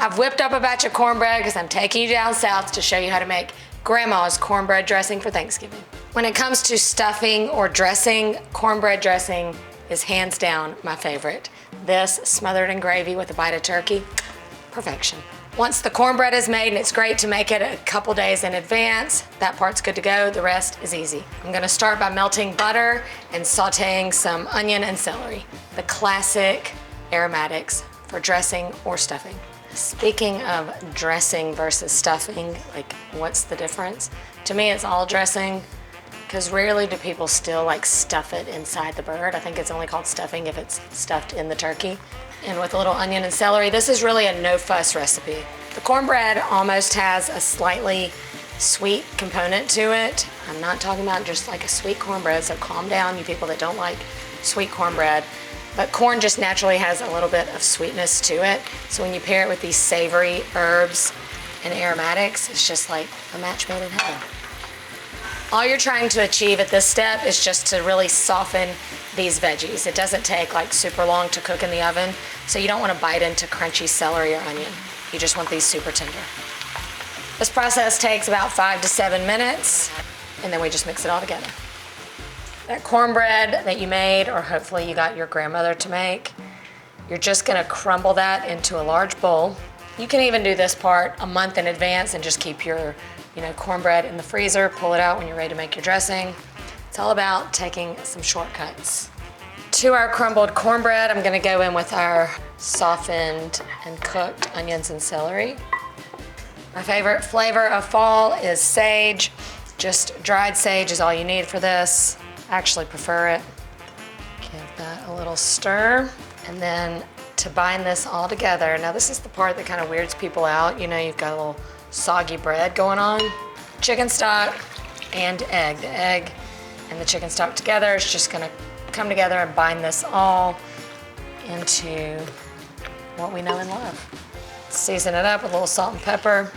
I've whipped up a batch of cornbread because I'm taking you down south to show you how to make Grandma's cornbread dressing for Thanksgiving. When it comes to stuffing or dressing, cornbread dressing is hands down my favorite. This smothered in gravy with a bite of turkey, perfection. Once the cornbread is made, and it's great to make it a couple days in advance, that part's good to go, the rest is easy. I'm gonna start by melting butter and sauteing some onion and celery, the classic aromatics for dressing or stuffing. Speaking of dressing versus stuffing, like what's the difference? To me, it's all dressing, because rarely do people still like stuff it inside the bird. I think it's only called stuffing if it's stuffed in the turkey. And with a little onion and celery, this is really a no-fuss recipe. The cornbread almost has a slightly sweet component to it. I'm not talking about just like a sweet cornbread, so calm down, you people that don't like sweet cornbread. But corn just naturally has a little bit of sweetness to it. So when you pair it with these savory herbs and aromatics, it's just like a match made in heaven. All you're trying to achieve at this step is just to really soften these veggies. It doesn't take like super long to cook in the oven, so you don't want to bite into crunchy celery or onion. You just want these super tender. This process takes about 5 to 7 minutes, and then we just mix it all together. That cornbread that you made, or hopefully you got your grandmother to make, you're just gonna crumble that into a large bowl. You can even do this part a month in advance and just keep your cornbread in the freezer, pull it out when you're ready to make your dressing. It's all about taking some shortcuts. To our crumbled cornbread, I'm gonna go in with our softened and cooked onions and celery. My favorite flavor of fall is sage. Just dried sage is all you need for this. I actually prefer it. Give that a little stir. And then to bind this all together, now this is the part that kind of weirds people out. You've got a little soggy bread going on. Chicken stock and egg. The egg and the chicken stock together is just gonna come together and bind this all into what we know and love. Season it up with a little salt and pepper.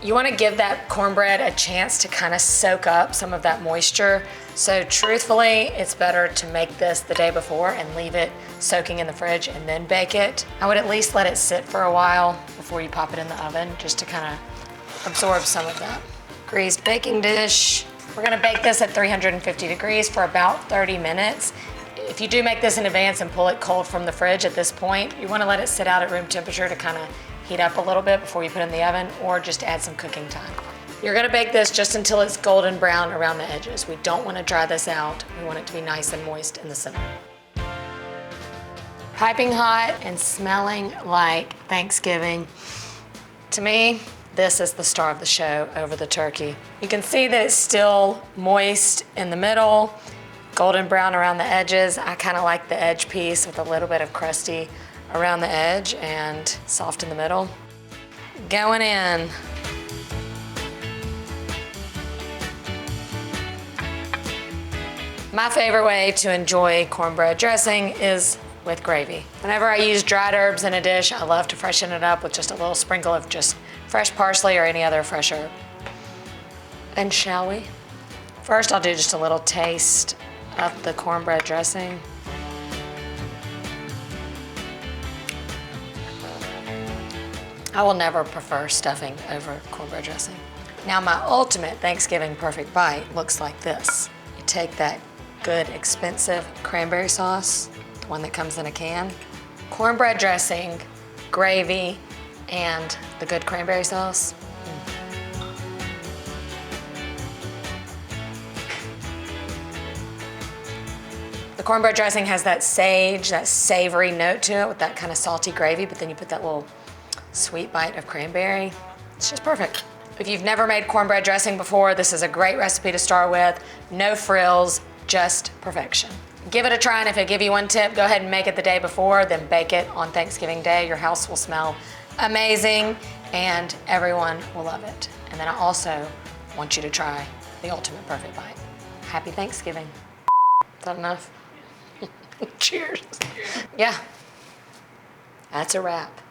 You want to give that cornbread a chance to kind of soak up some of that moisture. So truthfully, it's better to make this the day before and leave it soaking in the fridge and then bake it. I would at least let it sit for a while before you pop it in the oven, just to kind of absorb some of that. Greased baking dish. We're gonna bake this at 350 degrees for about 30 minutes. If you do make this in advance and pull it cold from the fridge at this point, you wanna let it sit out at room temperature to kind of heat up a little bit before you put it in the oven, or just add some cooking time. You're gonna bake this just until it's golden brown around the edges. We don't wanna dry this out. We want it to be nice and moist in the center. Piping hot and smelling like Thanksgiving. To me, this is the star of the show over the turkey. You can see that it's still moist in the middle, golden brown around the edges. I kind of like the edge piece with a little bit of crusty around the edge and soft in the middle. Going in. My favorite way to enjoy cornbread dressing is with gravy. Whenever I use dried herbs in a dish, I love to freshen it up with just a little sprinkle of just fresh parsley or any other fresh herb. And shall we? First, I'll do just a little taste of the cornbread dressing. I will never prefer stuffing over cornbread dressing. Now, my ultimate Thanksgiving perfect bite looks like this. You take that good, expensive cranberry sauce, the one that comes in a can, cornbread dressing, gravy, and the good cranberry sauce. The cornbread dressing has that sage, that savory note to it with that kind of salty gravy, but then you put that little sweet bite of cranberry. It's just perfect. If you've never made cornbread dressing before, this is a great recipe to start with. No frills, just perfection. Give it a try, and if I give you one tip, go ahead and make it the day before, then bake it on Thanksgiving Day. Your house will smell amazing, and everyone will love it. And then I also want you to try the ultimate perfect bite. Happy Thanksgiving. Is that enough? Cheers. Yeah, that's a wrap.